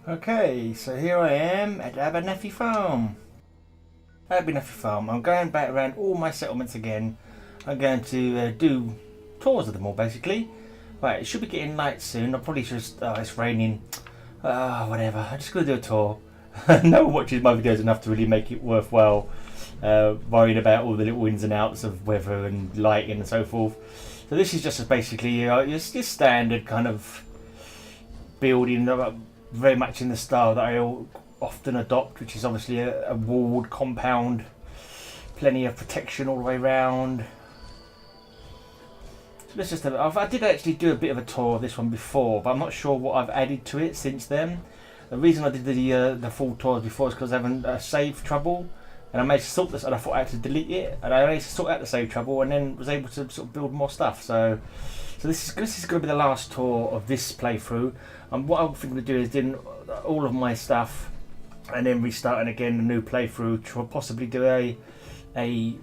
Okay, so here I am at Abernathy Farm. Abernathy Farm. I'm going back around all my settlements again. I'm going to do tours of them all basically. Right, it should be getting light soon. I'll probably just, it's raining. Whatever. I'm just going to do a tour. No one watches my videos enough to really make it worthwhile. Worried about all the little ins and outs of weather and lighting and so forth. So this is just basically just standard kind of building, very much in the style that I often adopt, which is obviously a walled compound, plenty of protection all the way around. So let's just I did actually do a bit of a tour of this one before, but I'm not sure what I've added to it since then. The reason I did the full tours before is because I was having save trouble, and I managed to sort this, and I thought I had to delete it, and I managed to sort out the save trouble, and then was able to sort of build more stuff. So this is going to be the last tour of this playthrough. And what I'm thinking of doing is doing all of my stuff, and then restarting again a new playthrough to possibly do a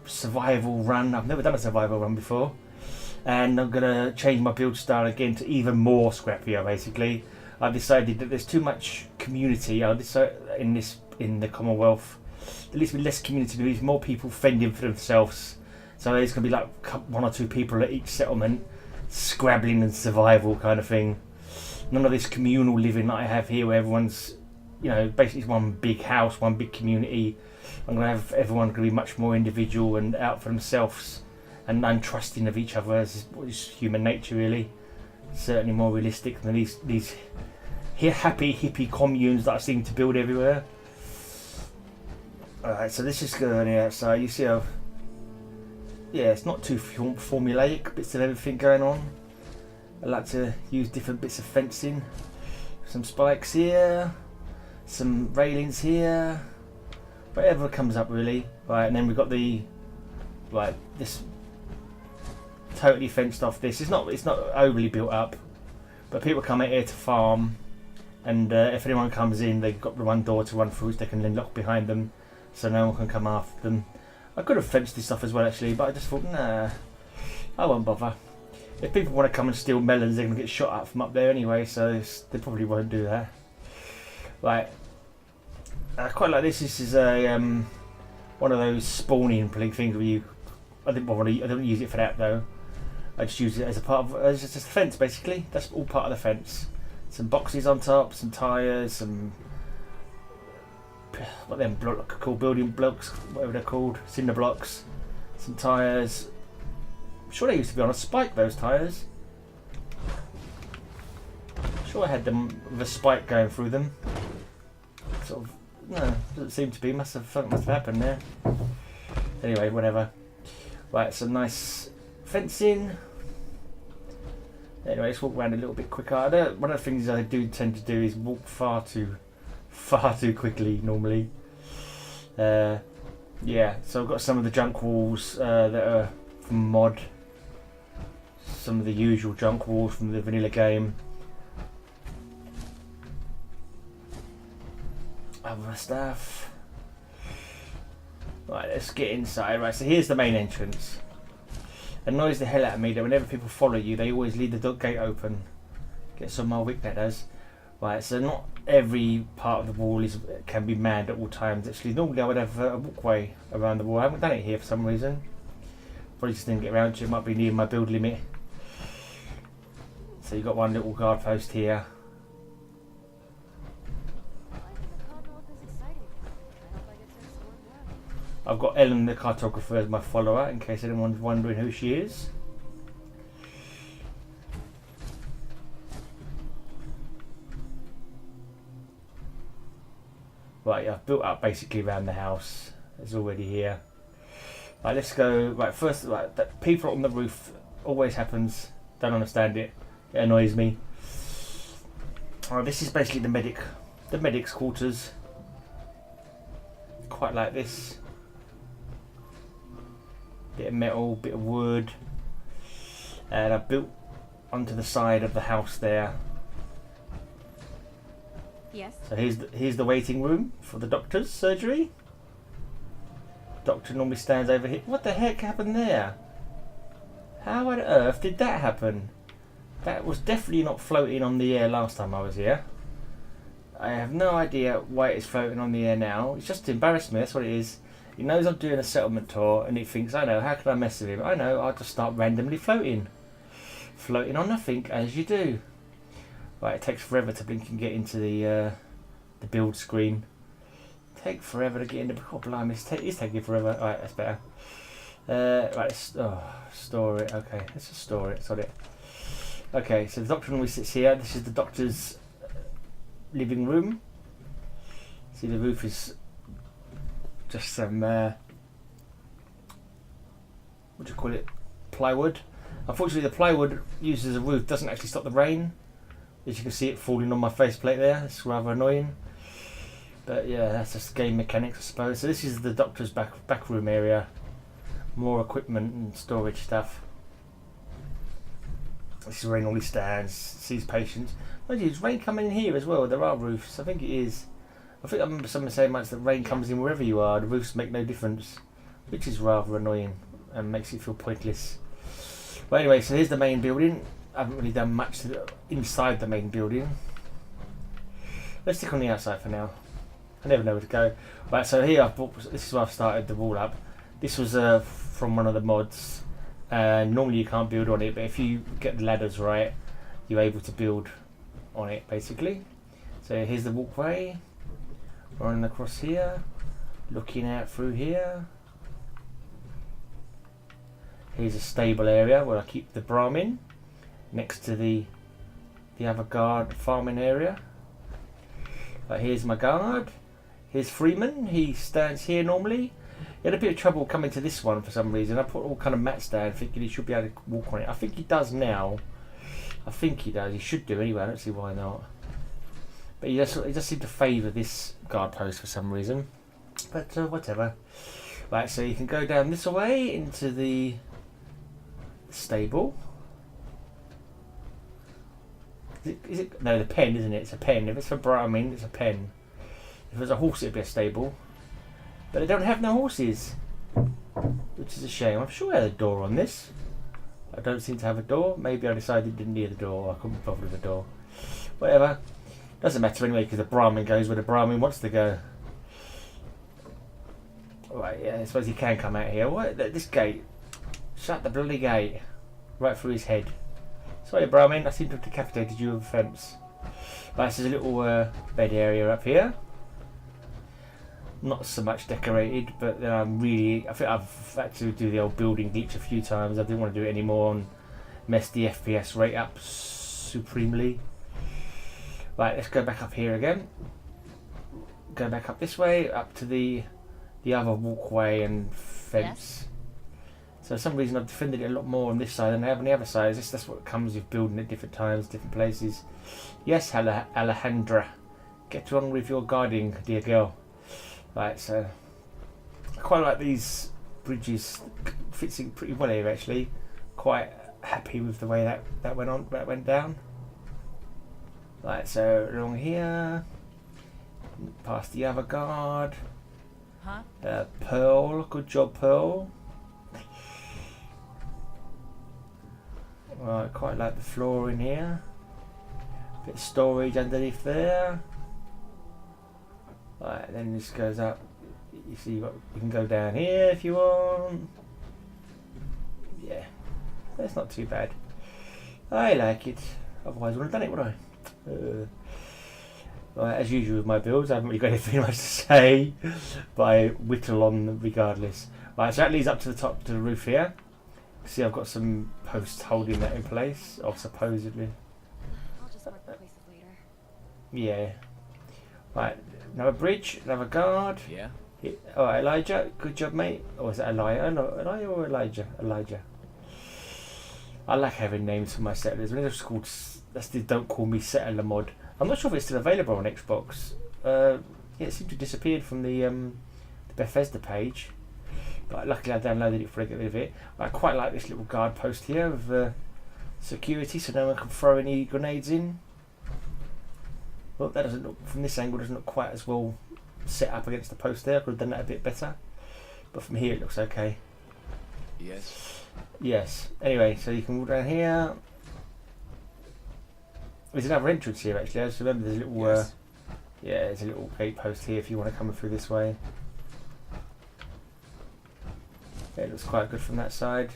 survival run. I've never done a survival run before, and I'm gonna change my build style again to even more scrappier. Basically, I've decided that there's too much community. In the Commonwealth, there needs to be less community. There needs more people fending for themselves. So there's going to be like one or two people at each settlement, scrabbling and survival kind of thing. None of this communal living that I have here, where everyone's, basically one big house, one big community. I'm going to have everyone going to be much more individual and out for themselves, and untrusting of each other, as is human nature really. Certainly more realistic than these happy hippie communes that I seem to build everywhere. Alright, so this is good on the outside. You see how, it's not too formulaic, bits of everything going on. I like to use different bits of fencing. Some spikes here, some railings here, whatever comes up really. Right, and then we've got this totally fenced off. It's not overly built up, but people come out here to farm, and if anyone comes in, they've got the one door to run through, which they can then lock behind them, so no one can come after them. I could have fenced this stuff as well actually, but I just thought, nah, I won't bother. If people want to come and steal melons, they're going to get shot at from up there anyway, so they probably won't do that. Right, I quite like this. This is a one of those spawning things where I don't use it for that though. I just use it as a part of, as just a fence basically. That's all part of the fence. Some boxes on top, some tyres, some what them called, building blocks, whatever they're called, cinder blocks, some tyres. I'm sure they used to be on a spike, those tyres. I'm sure I had them with a spike going through them. Sort of, no, doesn't seem to be. Something must have happened there. Anyway, whatever. Right, some nice fencing. Anyway, let's walk around a little bit quicker. One of the things I do tend to do is walk far too quickly normally. Yeah, so I've got some of the junk walls that are from mod, some of the usual junk walls from the vanilla game. Other stuff. Right, let's get inside. Right, so here's the main entrance. It annoys the hell out of me that whenever people follow you, they always leave the gate open. Gets on my wick, that does. Right, so not every part of the wall can be manned at all times. Actually, normally I would have a walkway around the wall. I haven't done it here for some reason. Probably just didn't get around to it. Might be near my build limit. So you've got one little guard post here. I've got Ellen the cartographer as my follower, in case anyone's wondering who she is. Right, yeah, I've built up basically around the house. It's already here. Right, let's go. Right, first, that people on the roof always happens. Don't understand it. It annoys me. Alright, this is basically the medic's quarters. Quite like this. Bit of metal, bit of wood, and I built onto the side of the house there. Yes. So here's the waiting room for the doctor's surgery. Doctor normally stands over here. What the heck happened there? How on earth did that happen? That was definitely not floating on the air last time I was here. I have no idea why it's floating on the air now. It's just to embarrass me, that's what it is. He knows I'm doing a settlement tour and he thinks, I know, how can I mess with him? I know, I'll just start randomly floating. Floating on nothing, as you do. Right, it takes forever to blink and get into the build screen. Take forever to get into... Oh, blimey, it's taking forever. Right, that's better. Right, store it. Okay, let's just store it. Sorry. Okay, so the doctor normally sits here. This is the doctor's living room. See, the roof is just some what do you call it? Plywood. Unfortunately, the plywood used as a roof doesn't actually stop the rain. As you can see, it falling on my faceplate there. It's rather annoying. But yeah, that's just game mechanics, I suppose. So this is the doctor's back room area. More equipment and storage stuff. This is where he normally stands, sees patients. Mind you, there's rain coming in here as well. There are roofs. I think it is. I think I remember someone saying once that rain comes in wherever you are. The roofs make no difference, which is rather annoying and makes it feel pointless. But anyway, so here's the main building. I haven't really done much inside the main building. Let's stick on the outside for now. I never know where to go. Right, so here this is where I've started the wall up. This was from one of the mods. Normally you can't build on it, but if you get the ladders right, you're able to build on it basically. So here's the walkway, running across here, looking out through here. Here's a stable area where I keep the Brahmin, next to the other guard farming area. But here's my guard. Here's Freeman. He stands here normally. He had a bit of trouble coming to this one for some reason. I put all kind of mats down thinking he should be able to walk on it. I think he does now. I think he does. He should do anyway. I don't see why not. But he just seemed to favour this guard post for some reason. But whatever. Right, so you can go down this way into the stable. Is it? No, the pen, isn't it? It's a pen. If it's for Brahmin, it's a pen. If there's a horse, it'd be a stable. But they don't have no horses, which is a shame. I'm sure I had a door on this. I don't seem to have a door. Maybe I decided I didn't need a door. Or I couldn't bother with a door. Whatever. Doesn't matter anyway, because the Brahmin goes where the Brahmin wants to go. Right, yeah, I suppose he can come out here. What? This gate. Shut the bloody gate. Right through his head. Sorry, Brahmin, I seem to have decapitated you with a fence. Right, this is a little bed area up here. Not so much decorated, but I think I've had to do the old building glitch a few times. I didn't want to do it anymore and mess the FPS rate up supremely. Right, let's go back up here again. Go back up this way, up to the other walkway and fence. Yes. So for some reason I've defended it a lot more on this side than I have on the other side. That's what comes with building at different times, different places. Yes, Alejandra. Get on with your guarding, dear girl. Right, so I quite like these bridges. Fits in pretty well here actually. Quite happy with the way that went down. Right, so along here, past the other guard. Huh? Pearl, good job, Pearl. Right, quite like the floor in here. Bit of storage underneath there. Right, then this goes up. You see, you can go down here if you want. Yeah, that's not too bad. I like it. Otherwise, I wouldn't have done it, would I? Right, as usual with my builds, I haven't really got anything much to say, but I whittle on them regardless. Right, so that leads up to the top, to the roof here. See, I've got some posts holding that in place, or supposedly. I'll just mark the places later. Yeah. Right, another bridge, another guard. Yeah. Alright, Elijah, good job, mate. Or is it Elijah? No, Elijah or Elijah? Elijah. I like having names for my settlers. When they're just called, that's the Don't Call Me Settler mod. I'm not sure if it's still available on Xbox. Yeah, it seemed to have disappeared from the Bethesda page. But luckily I downloaded it before I get rid of it. I quite like this little guard post here with security, so no one can throw any grenades in. Well, that doesn't look, from this angle, doesn't look quite as well set up against the post there. I could have done that a bit better. But from here it looks okay. Yes. Yes. Anyway, so you can walk down here. There's another entrance here actually. I just remember there's a little Yeah, there's a little gate post here if you want to come through this way. Yeah, it looks quite good from that side.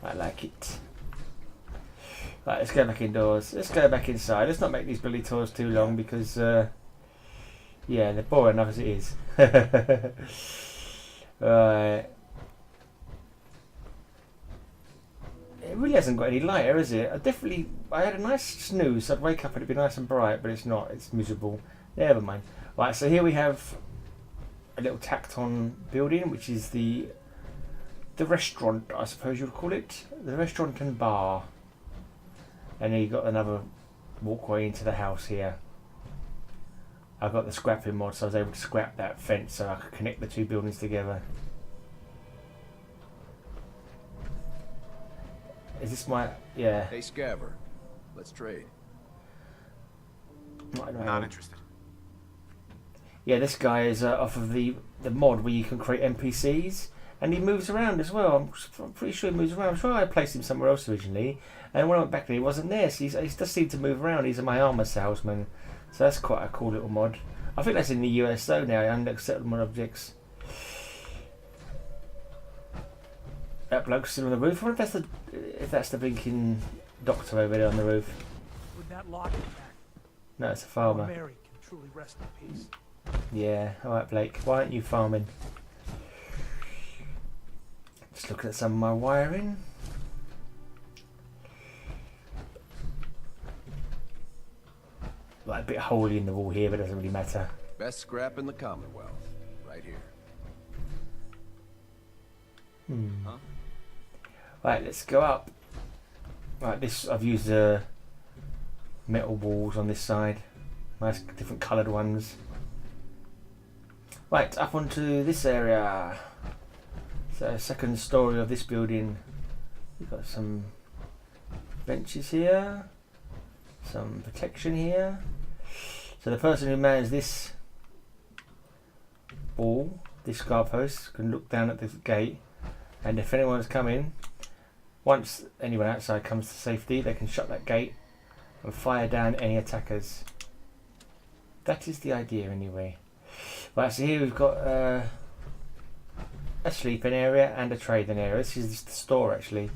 I like it. Right, let's go back indoors. Let's go back inside. Let's not make these bloody tours too long because, yeah, they're boring enough as it is. Right. It really hasn't got any lighter, is it? I had a nice snooze. I'd wake up and it'd be nice and bright, but it's not. It's miserable. Never mind. Right, so here we have a little tacked on building, which is the restaurant, I suppose you would call it. The restaurant and bar. And then you've got another walkway into the house here. I got the scrapping mod, so I was able to scrap that fence so I could connect the two buildings together. Is this my... yeah. Hey, Scaver. Let's trade. Not interested. Yeah, this guy is off of the mod where you can create NPCs, and he moves around as well. I'm pretty sure he moves around. I'm sure I placed him somewhere else originally, and when I went back there he wasn't there, so he does seem to move around. He's my armour salesman, so that's quite a cool little mod. I think that's in the US though now, unacceptable mod objects. That bloke's still on the roof. I wonder if that's the blinking doctor over there on the roof. Would that lock it back? No, it's a farmer. Mary can truly rest in peace. Yeah, alright Blake, why aren't you farming? Just looking at some of my wiring. Like a bit holy in the wall here, but it doesn't really matter. Best scrap in the Commonwealth. Right here. Huh? Right, let's go up. Right, this I've used metal walls on this side. Nice different coloured ones. Right, up onto this area. So second story of this building. We've got some benches here. Some protection here. So the person who mans this wall, this guard post, can look down at the gate, and if anyone's coming, once anyone outside comes to safety, they can shut that gate and fire down any attackers. That is the idea anyway. Right, so here we've got a sleeping area and a trading area. This is the store actually.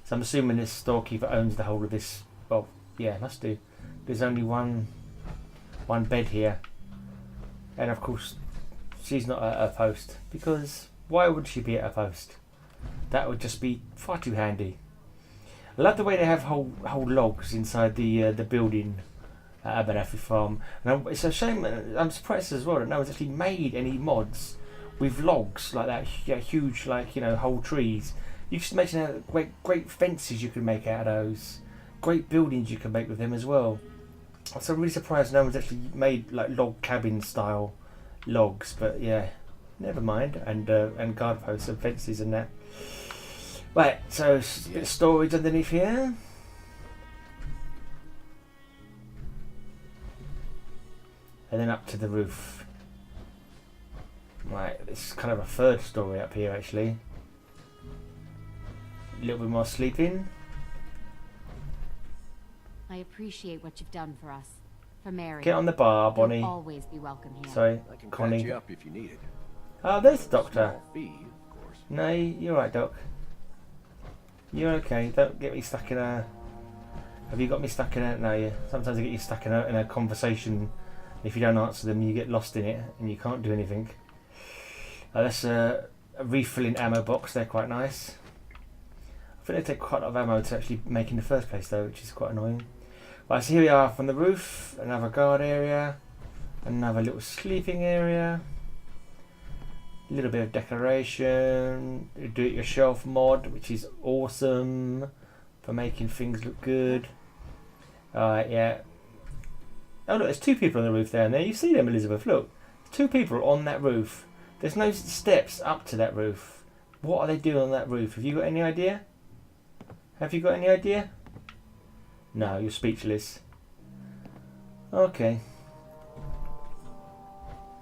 So I'm assuming this storekeeper owns the whole of this. Well, yeah, must do. There's only one bed here. And of course, she's not at her post. Because why would she be at her post? That would just be far too handy. I love the way they have whole logs inside the building at Abernathy farm. And it's a shame. I'm surprised as well that no one's actually made any mods with logs like that. Yeah, huge, like whole trees. You just imagine how great fences you can make out of those. Great buildings you can make with them as well. So I'm really surprised no one's actually made like log cabin style logs. But yeah, never mind. And guard posts and fences and that. Right, so a bit of storage underneath here. And then up to the roof. Right, this is kind of a third story up here actually. A little bit more sleeping. I appreciate what you've done for us. For Mary. Get on the bar, Bonnie. You'll always be welcome here. Sorry, I can Connie. patch you up if you need it. Oh, there's the doctor. Small fee, of course. No, you're right, Doc. You're okay. Don't get me stuck in a... Have you got me stuck in a... No, yeah. Sometimes I get you stuck in a conversation. If you don't answer them, you get lost in it and you can't do anything. That's a refilling ammo box. They're quite nice. I think they take quite a lot of ammo to actually make in the first place, though, which is quite annoying. Right, so here we are from the roof. Another guard area. Another little sleeping area. A little bit of decoration. Do-it-yourself mod, which is awesome for making things look good. Alright, yeah. Oh look, there's two people on the roof down there. You see them, Elizabeth? Look, there's two people on that roof. There's no steps up to that roof. What are they doing on that roof? Have you got any idea? Have you got any idea? No, you're speechless. Okay.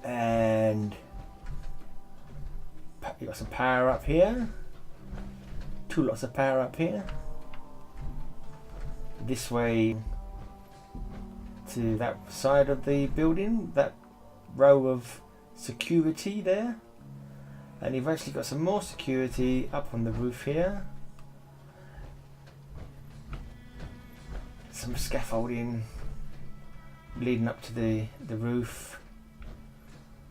And you got some power up here. Two lots of power up here. This way. to that side of the building, that row of security there. And you've actually got some more security up on the roof here. Some scaffolding leading up to the roof.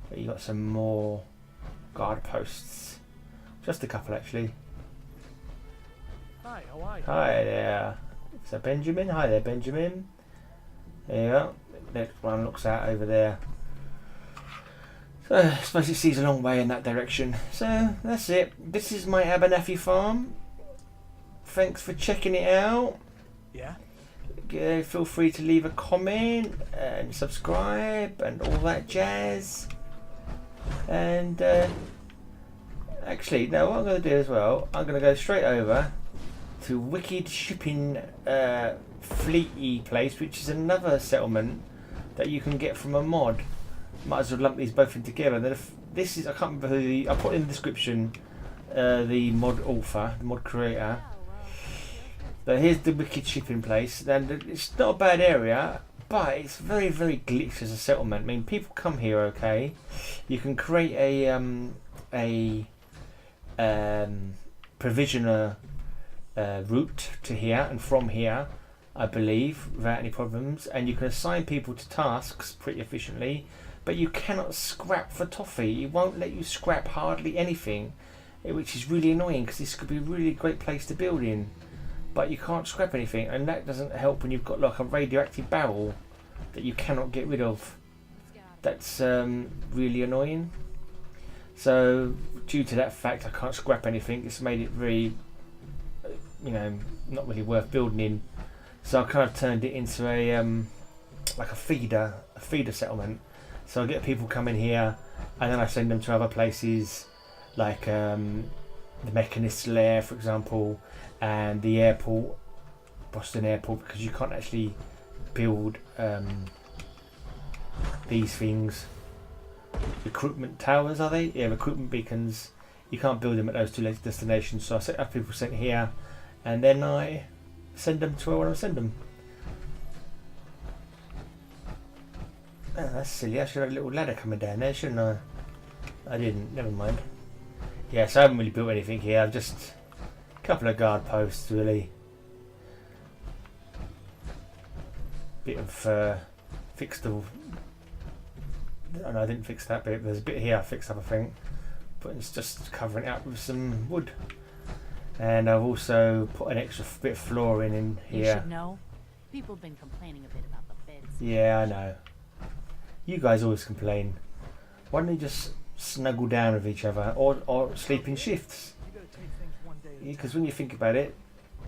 But you got some more guard posts. Just a couple actually. Hi, how are you? Hi there. Is that Benjamin? Hi there, Benjamin. There you go. Next one looks out over there. So I suppose it sees a long way in that direction. So that's it. This is my Abernathy farm. Thanks for checking it out. Yeah? Feel free to leave a comment and subscribe and all that jazz. And actually, no, what I'm going to do as well, I'm going to go straight over to Wicked Shipping Fleety place, which is another settlement that you can get from a mod. Might as well lump these both in together. And then if this is, I can't remember who I put in the description the mod author, the mod creator. But here's the Wicked Shipping place, and it's not a bad area, but it's very, very glitched as a settlement. I mean, people come here, okay. You can create a provisioner route to here and from here, I believe, without any problems. And you can assign people to tasks pretty efficiently, but you cannot scrap for toffee. It won't let you scrap hardly anything, which is really annoying because this could be a really great place to build in. But you can't scrap anything, and that doesn't help when you've got like a radioactive barrel that you cannot get rid of. That's really annoying. So due to that fact, I can't scrap anything. It's made it very, not really worth building in. So I kind of turned it into a like a feeder settlement. So I get people coming here, and then I send them to other places, like the Mechanist's Lair, for example, and the airport, Boston Airport, because you can't actually build these things. Recruitment towers, are they? Yeah, recruitment beacons. You can't build them at those two destinations. So I have people sent here, and then I send them to where I want to send them. Oh, that's silly. I should have a little ladder coming down there, shouldn't I? I didn't. Never mind. Yeah, so I haven't really built anything here. I've just a couple of guard posts, really. Bit of fixed the. Oh, no, I didn't fix that bit. There's a bit here I fixed up, I think, but it's just covering it up with some wood. And I've also put an extra bit of flooring in here. You should know. People have been complaining a bit about the beds. Yeah, I know. You guys always complain. Why don't you just snuggle down with each other, or sleep in shifts? You gotta take things one day. Because when you think about it,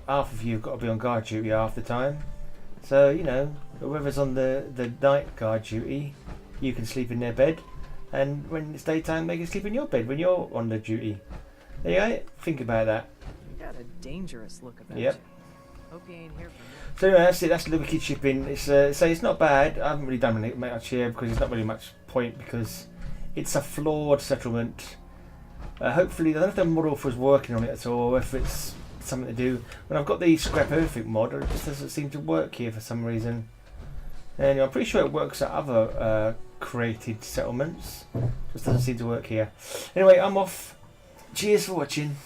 half of you have got to be on guard duty half the time. So, whoever's on the night guard duty, you can sleep in their bed, and when it's daytime, they can sleep in your bed when you're on the duty. There you go. Think about that. You got a dangerous look about Yep. you. Hope you ain't here for me. So anyway, that's it. That's the Wicked Shipping. It's it's not bad. I haven't really done much here because there's not really much point, because it's a flawed settlement. Hopefully, I don't know if the mod author is working on it at all, or if it's something to do. When I've got the Scrap Everything mod, it just doesn't seem to work here for some reason. Anyway, I'm pretty sure it works at other created settlements. Just doesn't seem to work here. Anyway, I'm off. Cheers for watching.